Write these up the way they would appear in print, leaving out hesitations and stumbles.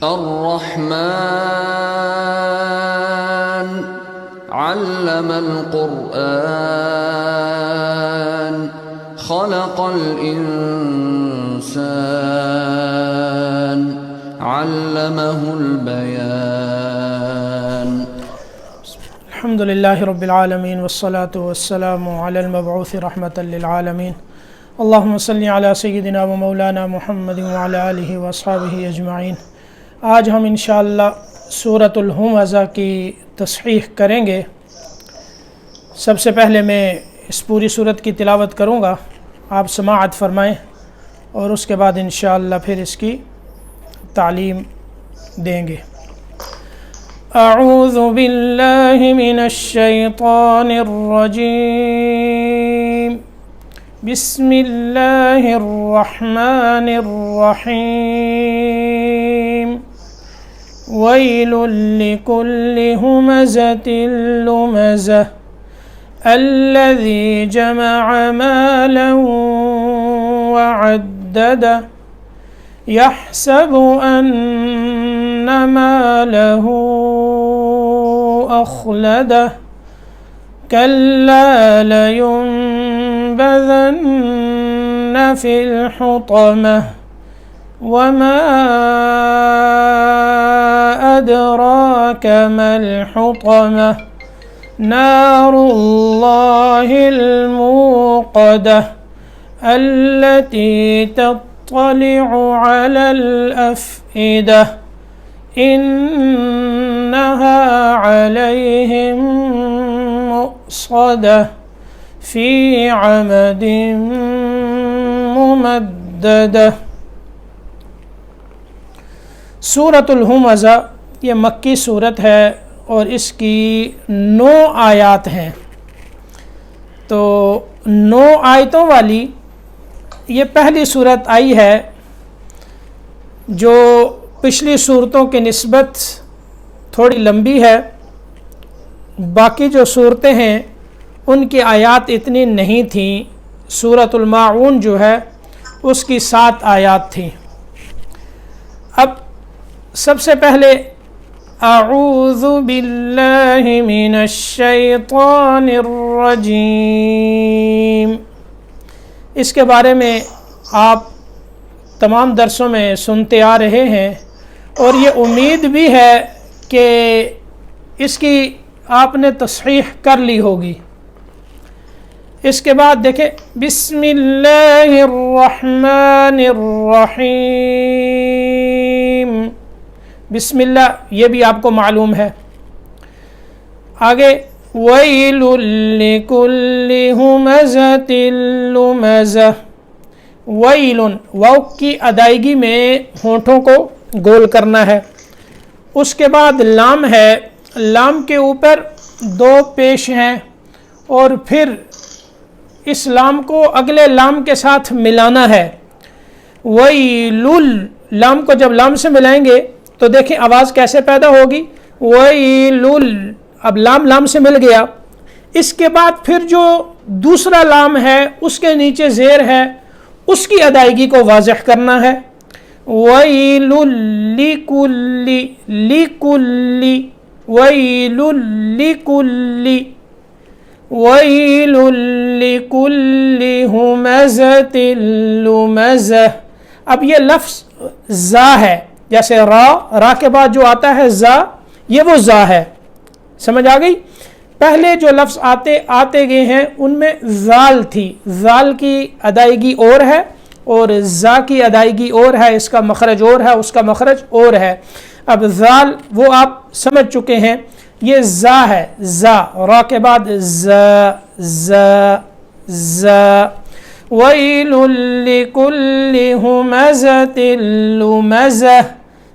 الرحمن علم القرآن خلق الإنسان علمه البيان. الحمد لله رب العالمين والصلاة والسلام على المبعوث رحمة للعالمين. اللهم صل على سيدنا و مولانا محمد وعلى آلہ واصحابہ اجمعین. آج ہم انشاءاللہ سورۃ الہمزہ کی تصحیح کریں گے. سب سے پہلے میں اس پوری سورت کی تلاوت کروں گا، آپ سماعت فرمائیں، اور اس کے بعد انشاءاللہ پھر اس کی تعلیم دیں گے. اعوذ باللہ من الشیطان الرجیم. بسم اللہ الرحمن الرحیم. ویل لکل ہمزۃ لمزہ الذی جمع مالا وعددہ یحسب ان مالہ اخلدہ کلا لینبذن فی الحطمہ وما أدراك ما الحطمة نار الله الموقدة التي تطلع على الأفئدة إنها عليهم مؤصدة في عمد ممددة. سورۃ الہمزہ یہ مکی صورت ہے اور اس کی 9 آیات ہیں. تو 9 آیتوں والی یہ پہلی صورت آئی ہے جو پچھلی صورتوں کی نسبت تھوڑی لمبی ہے. باقی جو صورتیں ہیں ان کی آیات اتنی نہیں تھیں. سورۃ الماعون جو ہے اس کی 7 آیات تھیں. اب سب سے پہلے اعوذ باللہ من الشیطان الرجیم، اس کے بارے میں آپ تمام درسوں میں سنتے آ رہے ہیں اور یہ امید بھی ہے کہ اس کی آپ نے تصحیح کر لی ہوگی. اس کے بعد دیکھیں بسم اللہ الرحمن الرحیم. بسم اللہ یہ بھی آپ کو معلوم ہے. آگے ویل لکل ہمزۃ لمزہ. ویل، واو کی ادائیگی میں ہونٹوں کو گول کرنا ہے. اس کے بعد لام ہے، لام کے اوپر 2 پیش ہیں اور پھر اس لام کو اگلے لام کے ساتھ ملانا ہے. ویل، لام کو جب لام سے ملائیں گے تو دیکھیں آواز کیسے پیدا ہوگی. ویل، اب لام لام سے مل گیا. اس کے بعد پھر جو دوسرا لام ہے اس کے نیچے زیر ہے، اس کی ادائیگی کو واضح کرنا ہے. ویل لکل، لکل، ویل لکل، ویل لکل ہمزۃ لمزہ. اب یہ لفظ زا ہے، جیسے را کے بعد جو آتا ہے زا، یہ وہ زا ہے. سمجھ آ گئی؟ پہلے جو لفظ آتے گئے ہیں ان میں زال تھی، زال کی ادائیگی اور ہے اور زا کی ادائیگی اور ہے، اس کا مخرج اور ہے، اس کا مخرج اور ہے. اب زال وہ آپ سمجھ چکے ہیں، یہ زا ہے، زا، را کے بعد زا، زا، زا. ویل لکل ہمزۃ لمزہ،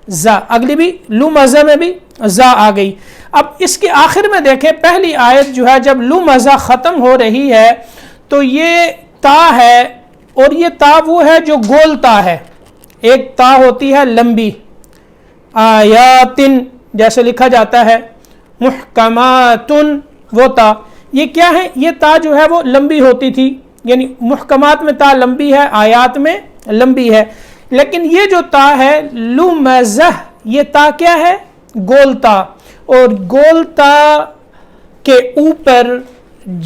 زا. اگلی بھی لمزہ میں بھی زا آ گئی. اب اس کے آخر میں دیکھیں پہلی آیت جو ہے جب لمزہ ختم ہو رہی ہے تو یہ تا ہے، اور یہ تا وہ ہے جو گول تا ہے. ایک تا ہوتی ہے لمبی، آیاتن جیسے لکھا جاتا ہے، محکماتن وہ تا. یہ کیا ہے؟ یہ تا جو ہے وہ لمبی ہوتی تھی، یعنی محکمات میں تا لمبی ہے، آیات میں لمبی ہے. لیکن یہ جو تا ہے لمزہ، یہ تا کیا ہے؟ گول تا، اور گول تا کے اوپر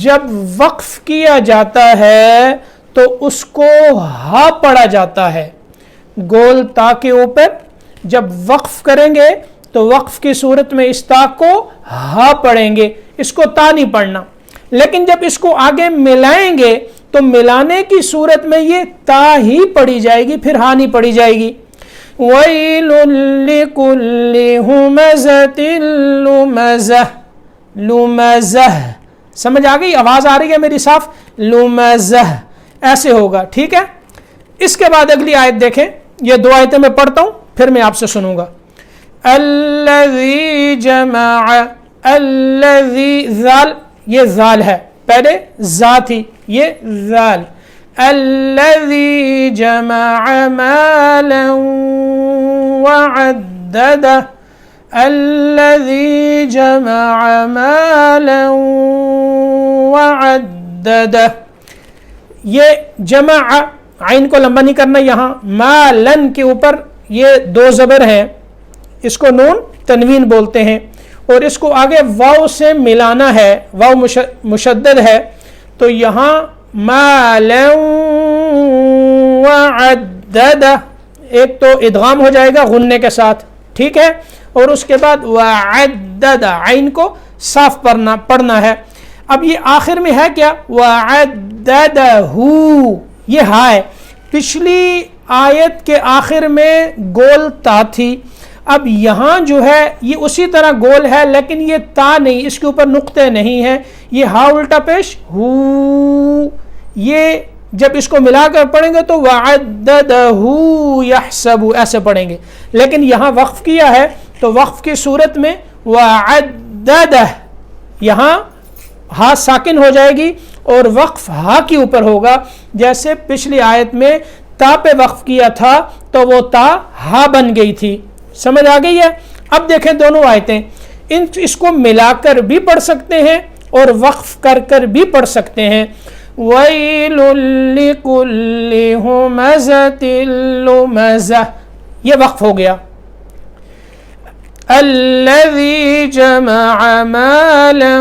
جب وقف کیا جاتا ہے تو اس کو ہا پڑھا جاتا ہے. گول تا کے اوپر جب وقف کریں گے تو وقف کی صورت میں اس تا کو ہا پڑھیں گے، اس کو تا نہیں پڑھنا. لیکن جب اس کو آگے ملائیں گے تو ملانے کی صورت میں یہ تا ہی پڑھی جائے گی، پھر ہا نہیں پڑھی جائے گی. وَيْلٌ لِّكُلِّ هُمَزَةٍ لُمَزَةٍ. لُمَزَةٍ سمجھ آ گئی؟ آواز آ رہی ہے میری صاف؟ لُمَزَةٍ ایسے ہوگا. ٹھیک ہے. اس کے بعد اگلی آیت دیکھیں. یہ دو آیتیں میں پڑھتا ہوں پھر میں آپ سے سنوں گا. الذی جمع، الذی ذال، یہ ذال ہے، پہلے ذا تھی، یہ ذال. الذی جمع مالا وعددہ. الذی جمع مالا وعددہ. یہ جمع عین کو لمبا نہیں کرنا، یہاں مالن کے اوپر یہ دو زبر ہیں، اس کو نون تنوین بولتے ہیں، اور اس کو آگے واو سے ملانا ہے، واو مشدد ہے، تو یہاں مالا وعددہ ایک تو ادغام ہو جائے گا غننے کے ساتھ، ٹھیک ہے، اور اس کے بعد وعددہ عین کو صاف پڑھنا ہے. اب یہ آخر میں ہے کیا؟ وعددہ، یہ ہا ہے. پچھلی آیت کے آخر میں گول تا تھی، اب یہاں جو ہے یہ اسی طرح گول ہے لیکن یہ تا نہیں، اس کے اوپر نقطے نہیں ہیں، یہ ہا الٹا پیش ہو. یہ جب اس کو ملا کر پڑھیں گے تو وعددہ یحسب ایسے پڑھیں گے، لیکن یہاں وقف کیا ہے تو وقف کی صورت میں وعددہ، یہاں ہا ساکن ہو جائے گی اور وقف ہا کے اوپر ہوگا. جیسے پچھلی آیت میں تا پہ وقف کیا تھا تو وہ تا ہا بن گئی تھی. سمجھ آ گئی ہے؟ اب دیکھیں دونوں آیتیں، اس کو ملا کر بھی پڑھ سکتے ہیں اور وقف کر کر بھی پڑھ سکتے ہیں. وَيْلٌ لِّكُلِّ هُمَزَةٍ لُمَزَةٍ یہ وقف ہو گیا. الَّذِي جَمَعَ مَالًا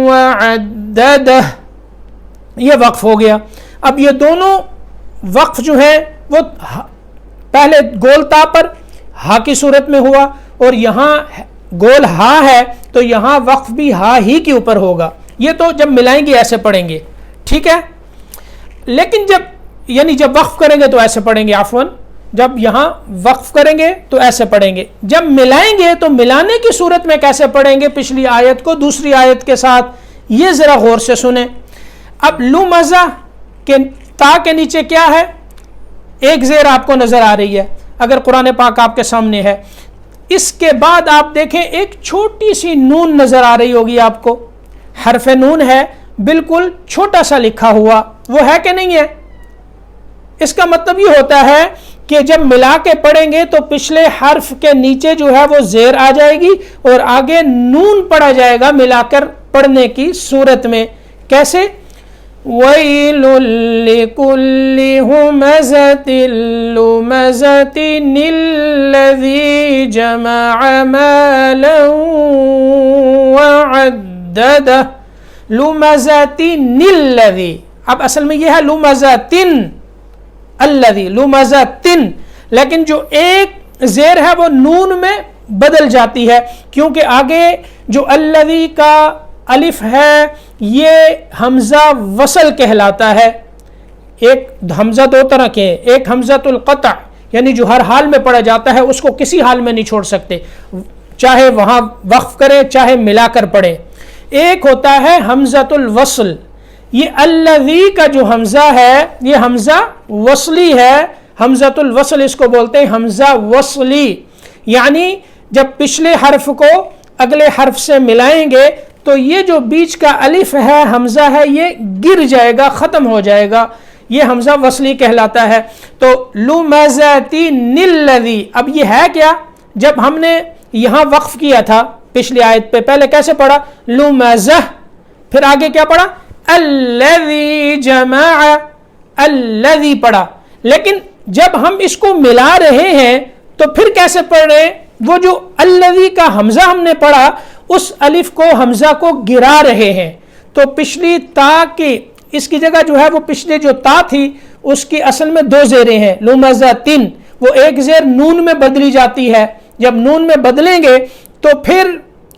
وَعَدَّدَهُ یہ وقف ہو گیا. اب یہ دونوں وقف جو ہیں وہ پہلے گول تا پر ہا کی صورت میں ہوا، اور یہاں گول ہا ہے تو یہاں وقف بھی ہا ہی کے اوپر ہوگا. یہ تو جب ملائیں گے ایسے پڑھیں گے، ٹھیک ہے. لیکن جب وقف کریں گے تو ایسے پڑھیں گے، عفواً جب یہاں وقف کریں گے تو ایسے پڑھیں گے. جب ملائیں گے تو ملانے کی صورت میں کیسے پڑھیں گے پچھلی آیت کو دوسری آیت کے ساتھ، یہ ذرا غور سے سنیں. اب لُمَزَةٍ کے تا کے نیچے کیا ہے؟ ایک زیر آپ کو نظر آ رہی ہے اگر قرآن پاک آپ کے سامنے ہے. اس کے بعد آپ دیکھیں ایک چھوٹی سی نون نظر آ رہی ہوگی آپ کو، حرف نون ہے، بالکل چھوٹا سا لکھا ہوا، وہ ہے کہ نہیں ہے؟ اس کا مطلب یہ ہوتا ہے کہ جب ملا کے پڑھیں گے تو پچھلے حرف کے نیچے جو ہے وہ زیر آ جائے گی اور آگے نون پڑھا جائے گا ملا کر پڑھنے کی صورت میں. کیسے؟ وَيْلٌ لِّكُلِّ هُمَزَةٍ لُمَزَةٍ الَّذِي جَمَعَ مَالًا وَعَدَّدَهُ. لُمَزَةٍ الَّذِي، اب اصل میں یہ ہے لُمَزَةٍ الَّذِي، لُمَزَةٍ، لیکن جو ایک زیر ہے وہ نون میں بدل جاتی ہے کیونکہ آگے جو الَّذِي کا الف ہے یہ حمزہ وصل کہلاتا ہے. ایک حمزہ دو طرح کے ہیں، ایک حمزۃ القطع یعنی جو ہر حال میں پڑھا جاتا ہے، اس کو کسی حال میں نہیں چھوڑ سکتے، چاہے وہاں وقف کرے چاہے ملا کر پڑھے. ایک ہوتا ہے حمزۃ الوصل، یہ الذی کا جو حمزہ ہے یہ حمزہ وصلی ہے، حمزۃ الوصل اس کو بولتے ہیں، حمزہ وصلی، یعنی جب پچھلے حرف کو اگلے حرف سے ملائیں گے تو یہ جو بیچ کا الف ہے حمزہ ہے یہ گر جائے گا، ختم ہو جائے گا، یہ حمزہ وصلی کہلاتا ہے. تو لُمَزَةٍ الَّذِي، اب یہ ہے کیا؟ جب ہم نے یہاں وقف کیا تھا پچھلی آیت پہ، پہلے کیسے پڑھا؟ لُمَزَةٍ، پھر آگے کیا پڑھا؟ الَّذِي جَمَعَ، الَّذِي پڑھا. لیکن جب ہم اس کو ملا رہے ہیں تو پھر کیسے پڑھ رہے ہیں؟ وہ جو الذی کا حمزہ ہم نے پڑھا اس الف کو حمزہ کو گرا رہے ہیں، تو پچھلی تا کی اس کی جگہ جو ہے وہ پچھلے جو تا تھی اس کی اصل میں دو زیریں ہیں، لمزتن، وہ ایک زیر نون میں بدلی جاتی ہے، جب نون میں بدلیں گے تو پھر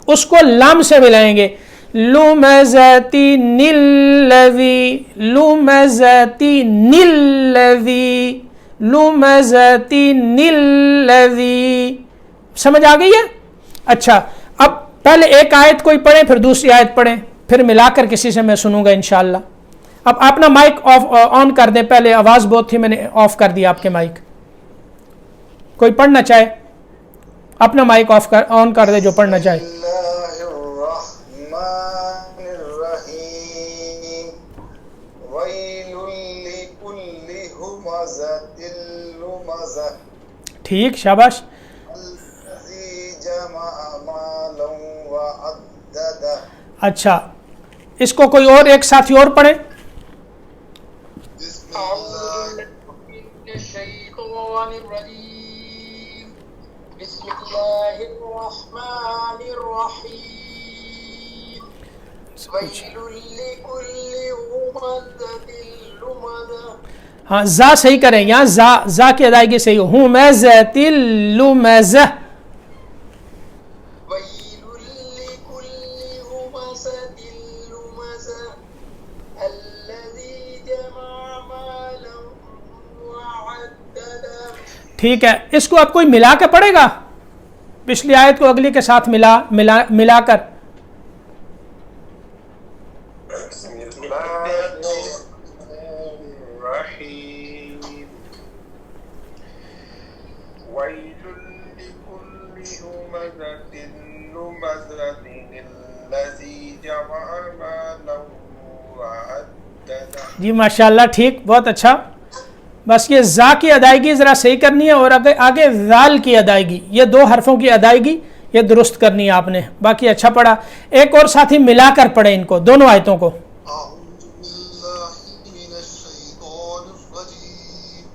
اس کو لام سے ملائیں گے، لمزتن الذی، لمزتن الذی، لمزتن الذی، سمجھ آ گئی ہے؟ اچھا، اب پہلے ایک آیت کوئی پڑھیں پھر دوسری آیت پڑھیں، پھر ملا کر کسی سے میں سنوں گا انشاءاللہ۔ اب اپنا مائک آن کر دیں، پہلے آواز بہت تھی میں نے آف کر دیا آپ کے مائک۔ کوئی پڑھنا چاہے اپنا مائک آن کر دے جو پڑھنا چاہے۔ ٹھیک، شاباش۔ اچھا، اس کو کوئی اور ایک ساتھی اور پڑھے۔ بسم اللہ الرحمن الرحیم ویل لکل ہمزۃ لمزہ۔ ہاں، زا صحیح کریں، یہاں زا کی ادائیگی صحیح ہو، ہمزۃ لمزہ۔ ویل لکل ہمزۃ لمزہ الذی جمع مالا وعددہ۔ ٹھیک ہے، اس کو اب کوئی ملا کے پڑھے گا، پچھلی آیت کو اگلی کے ساتھ ملا کر۔ بسم اللہ الرحیم ویل لکل ہمزۃ لمزہ الذی جمع مالا وعددہ۔ جی ماشاءاللہ، ٹھیک، بہت اچھا۔ بس یہ زا کی ادائیگی ذرا صحیح کرنی ہے، اور آگے ذال کی ادائیگی، یہ دو حرفوں کی ادائیگی یہ درست کرنی ہے آپ نے۔ باقی اچھا پڑھا، ایک اور ساتھی ملا کر پڑھے ان کو، دونوں آیتوں کو۔ اعوذ باللہ من الشیطان الرجیم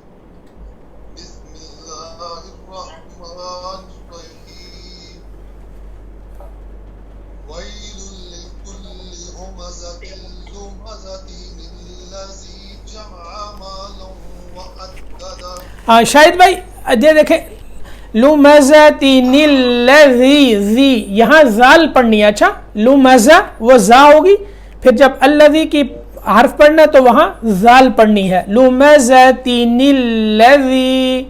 بسم اللہ الرحمن الرحیم ویل لکل ہمزۃ لمزہ الذی جمع مالا وعددہ۔ ہاں شاہد بھائی یہ دیکھیں، لمزتن الذی، ذی یہاں زال پڑھنی ہے۔ اچھا، لمزہ وہ زا ہوگی، پھر جب الذی کی حرف پڑھنا ہے تو وہاں زال پڑھنی ہے، لمزتن الذی۔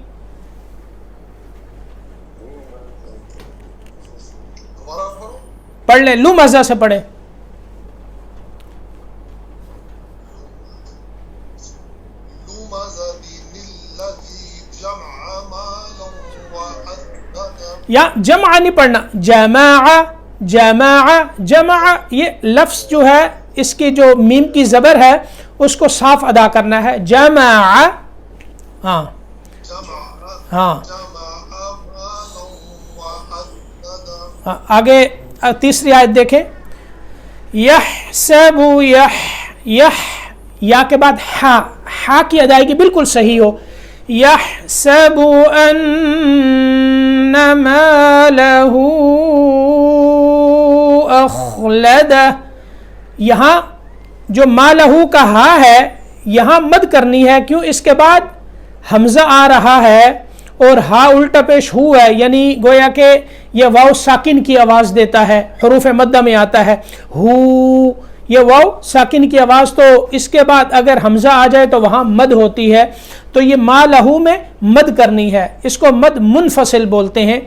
پڑھ لیں، لمزہ سے پڑھیں۔ یا جمع نہیں پڑھنا، جماع، جماع، جمع، یہ لفظ جو ہے اس کی جو میم کی زبر ہے اس کو صاف ادا کرنا ہے، جمع۔ ہاں ہاں، آگے تیسری آیت دیکھیں، یحسب، یا کے بعد ہا کی ادائیگی بالکل صحیح ہو، یحسب ان مالہ اخلدہ، یہاں جو مالہ کا ہا ہے یہاں مد کرنی ہے، کیوں؟ اس کے بعد حمزہ آ رہا ہے اور ہا الٹا پیش ہو ہے، یعنی گویا کہ یہ واو ساکن کی آواز دیتا ہے، حروف مدہ میں آتا ہے ہو، یہ واو ساکن کی آواز، تو اس کے بعد اگر حمزہ آ جائے تو وہاں مد ہوتی ہے، تو یہ ما لہو میں مد کرنی ہے، اس کو مد منفصل بولتے ہیں،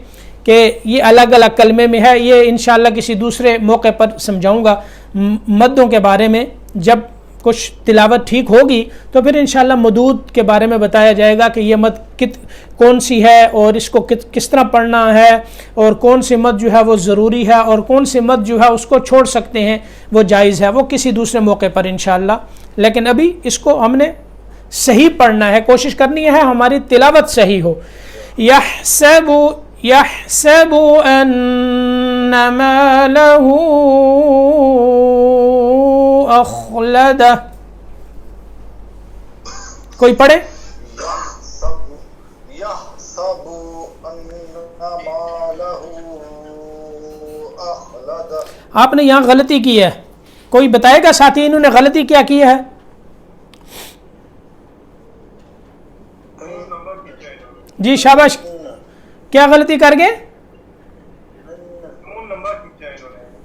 کہ یہ الگ الگ کلمے میں ہے، یہ انشاءاللہ کسی دوسرے موقع پر سمجھاؤں گا مدوں کے بارے میں، جب کچھ تلاوت ٹھیک ہوگی تو پھر انشاءاللہ مدود کے بارے میں بتایا جائے گا کہ یہ مد کون سی ہے اور اس کو کس طرح پڑھنا ہے، اور کون سی مد جو ہے وہ ضروری ہے اور کون سی مد جو ہے اس کو چھوڑ سکتے ہیں، وہ جائز ہے، وہ کسی دوسرے موقع پر انشاءاللہ۔ لیکن ابھی اس کو ہم نے صحیح پڑھنا ہے، کوشش کرنی ہے ہماری تلاوت صحیح ہو۔ یحسب ان مالہ اخلدہ، کوئی پڑھے؟ يحسب أن ماله أخلد آپ نے یہاں غلطی کی ہے. کوئی بتائے گا ساتھی انہوں نے غلطی کیا کی ہے؟ جی شاباش. کیا غلطی کر گئے؟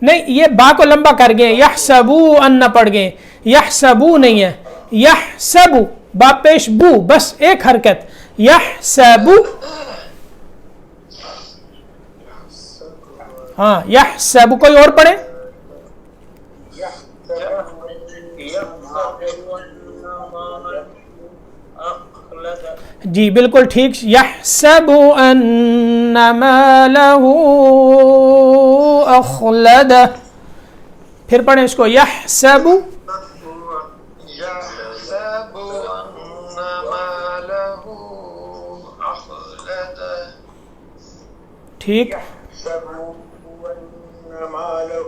نہیں یہ با کو لمبا کر گئے. یحسبو ان پڑھ گئے. یحسبو نہیں ہے, یحسبو با پیش بو, بس ایک حرکت. یحسبو, ہاں یحسبو. کوئی اور پڑھے؟ جی بالکل ٹھیک. یحسب ان مالہ اخلد. پھر پڑھیں اس کو. یحسب, يحسب أن ماله أخلد ٹھیک. يحسب أن ماله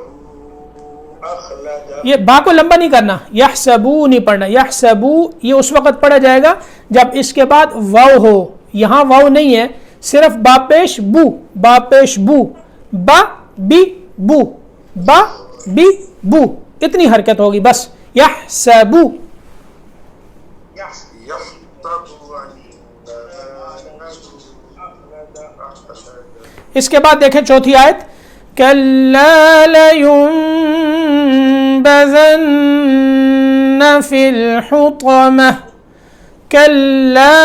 أخلد یہ با کو لمبا نہیں کرنا, یحسبو نہیں پڑھنا. یحسبو یہ اس وقت پڑھا جائے گا جب اس کے بعد واو ہو. یہاں واو نہیں ہے, صرف با پیش بو, با پیش بو, با بی بو, با بی بو, اتنی حرکت ہوگی بس. یحسبو. يحسب اس کے بعد دیکھیں چوتھی آیت. کَلَّا لَيُنبَذَنَّ فِي الْحُطَمَةِ. کَلَّا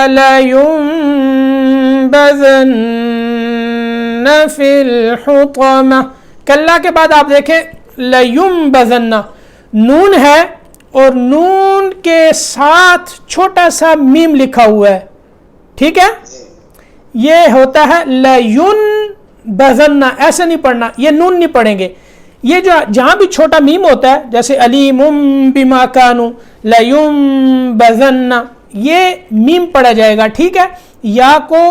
لَيُنبَذَنَّ فِي الْحُطَمَةِ. کَلَّا کے بعد آپ دیکھیں لَيُنبَذَنَّ نون ہے اور نون کے ساتھ چھوٹا سا میم لکھا ہوا ہے, ٹھیک ہے. یہ ہوتا ہے لَيُنبَذَنَّ, ایسے نہیں پڑھنا, یہ نون نہیں پڑھیں گے. یہ جو جہاں بھی چھوٹا میم ہوتا ہے جیسے علیم بما کانوا لَيُنبَذَنَّ, یہ میم پڑھا جائے گا, ٹھیک ہے. یا کو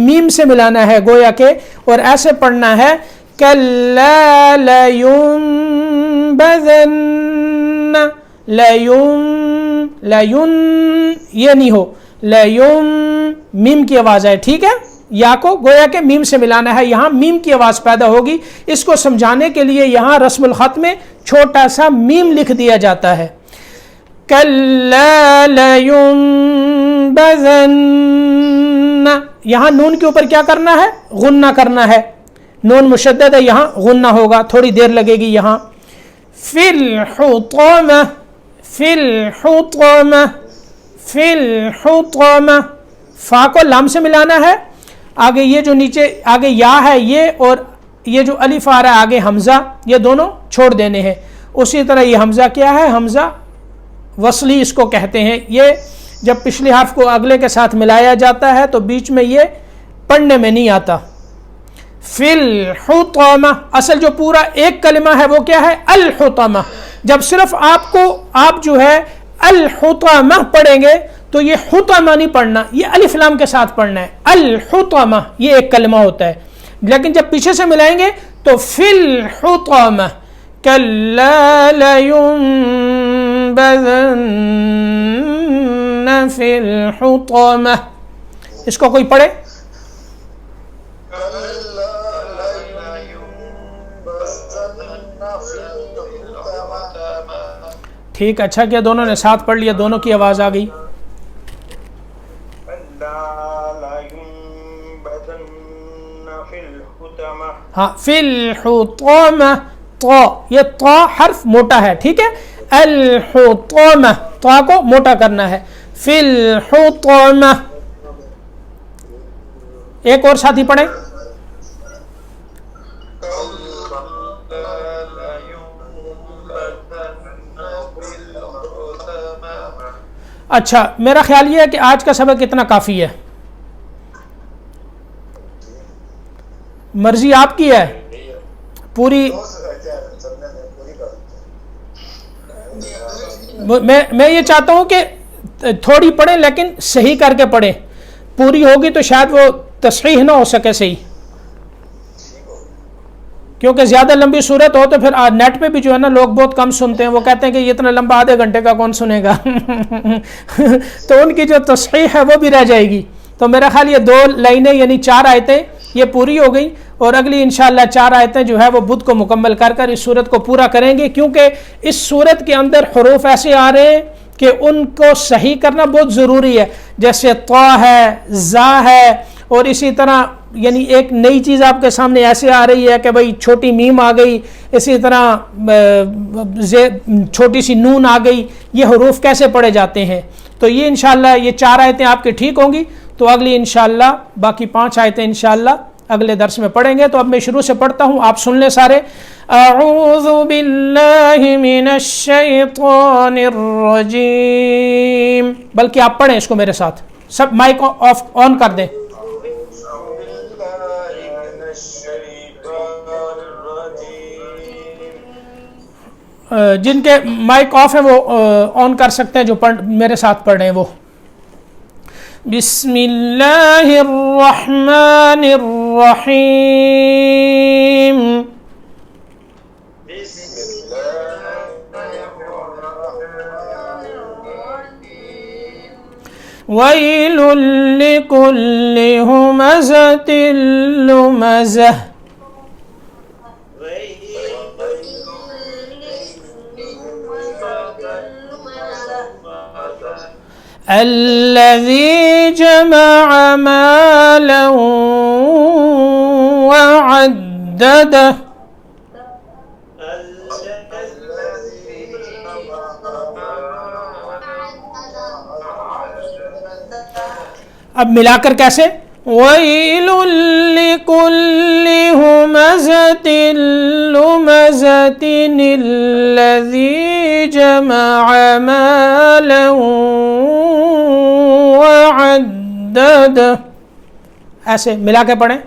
میم سے ملانا ہے گویا کے, اور ایسے پڑھنا ہے کَلَّا لَيُنبَذَنَّ. لَيُن یہ نہیں ہو, لَيُن میم کی آواز ہے, ٹھیک ہے. یا کو گویا کہ میم سے ملانا ہے, یہاں میم کی آواز پیدا ہوگی. اس کو سمجھانے کے لیے یہاں رسم الخط میں چھوٹا سا میم لکھ دیا جاتا ہے. کَلَّا لَيُنبَذَنَّ, یہاں نون کے اوپر کیا کرنا ہے؟ غنہ کرنا ہے. نون مشدد ہے, یہاں غنہ ہوگا, تھوڑی دیر لگے گی یہاں. فِي الْحُطَمَةِ, فِي الْحُطَمَةِ, فِي الْحُطَمَةِ. فا کو لام سے ملانا ہے. آگے یہ جو نیچے آگے یا ہے یہ, اور یہ جو الف آ رہا ہے آگے حمزہ, یہ دونوں چھوڑ دینے ہیں. اسی طرح یہ حمزہ کیا ہے؟ حمزہ وصلی اس کو کہتے ہیں. یہ جب پچھلے حرف کو اگلے کے ساتھ ملایا جاتا ہے تو بیچ میں یہ پڑھنے میں نہیں آتا. فی الحطمہ, اصل جو پورا ایک کلمہ ہے وہ کیا ہے؟ الحطمہ. جب صرف آپ جو ہے الحطمہ پڑھیں گے تو یہ حطمہ نہیں پڑھنا, یہ الف لام کے ساتھ پڑھنا ہے. الحطمہ یہ ایک کلمہ ہوتا ہے, لیکن جب پیچھے سے ملائیں گے تو فی الحطمہ. کَلَّا لَيُنبَذَنَّ فِي الْحُطَمَةِ. اس کو کوئی پڑھے؟ ٹھیک, اچھا کیا دونوں نے ساتھ پڑھ لیا, دونوں کی آواز آ گئی. ہاں فی الحطمہ, طا, یہ طا حرف موٹا ہے, ٹھیک ہے. الحطمہ, طا کو موٹا کرنا ہے. فی الحطمہ. ایک اور ساتھی پڑھیں. اچھا میرا خیال یہ ہے کہ آج کا سبق اتنا کافی ہے, مرضی آپ کی ہے. پوری میں یہ چاہتا ہوں کہ تھوڑی پڑھیں لیکن صحیح کر کے پڑھیں. پوری ہوگی تو شاید وہ تصحیح نہ ہو سکے صحیح, کیونکہ زیادہ لمبی صورت ہو تو پھر نیٹ پہ بھی جو ہے نا لوگ بہت کم سنتے ہیں, وہ کہتے ہیں کہ یہ اتنا لمبا آدھے گھنٹے کا کون سنے گا تو ان کی جو تصحیح ہے وہ بھی رہ جائے گی. تو میرا خیال یہ 2 لائنیں یعنی 4 آیتیں یہ پوری ہو گئی, اور اگلی انشاءاللہ 4 آیتیں جو ہے وہ بدھ کو مکمل کر کر اس صورت کو پورا کریں گے، کیونکہ اس صورت کے اندر حروف ایسے آ رہے ہیں کہ ان کو صحیح کرنا بہت ضروری ہے، جیسے طا ہے، زا ہے، اور اسی طرح یعنی ایک نئی چیز آپ کے سامنے ایسے آ رہی ہے کہ بھئی چھوٹی میم آ گئی، اسی طرح چھوٹی سی نون آ گئی، یہ حروف کیسے پڑھے جاتے ہیں. تو یہ انشاءاللہ یہ 4 آیتیں آپ کی ٹھیک ہوں گی، تو اگلی انشاءاللہ باقی 5 آیتیں انشاءاللہ اگلے درس میں پڑھیں گے. تو اب میں شروع سے پڑھتا ہوں، آپ سن لیں سارے. اعوذ باللہ من الشیطان الرجیم، بلکہ آپ پڑھیں اس کو میرے ساتھ، سب مائک آف آن کر دیں. جن کے مائک آف ہیں وہ آن کر سکتے ہیں، جو میرے ساتھ پڑھ رہے ہیں وہ. بسم اللہ الرحمن الرحیم. ویل لکل ہمزۃ لمزہ. الذي جمع مالا وعدده. اب ملا کر کیسے؟ وَيْلٌ لِكُلِّ هُمَزَةٍ لُمَزَةٍ الَّذِي جَمَعَ مَالًا وَعَدَّدَهُ. ایسے ملا کے پڑھیں.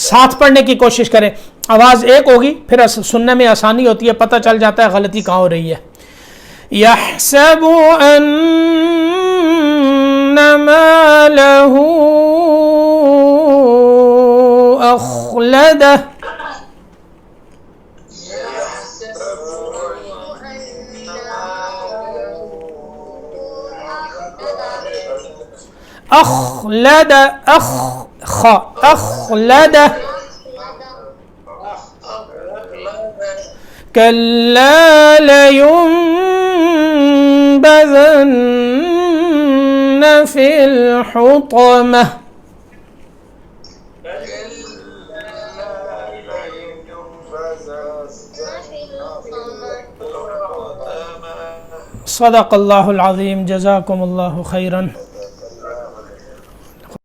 ساتھ پڑھنے کی کوشش کریں، آواز ایک ہوگی پھر سننے میں آسانی ہوتی ہے، پتہ چل جاتا ہے غلطی کہاں ہو رہی ہے. يحسب أن ماله أخلده. أخلد أخلده. كلا لينبذن في الحطمة. صدق اللہ العظیم. جزاکم اللہ خیرا.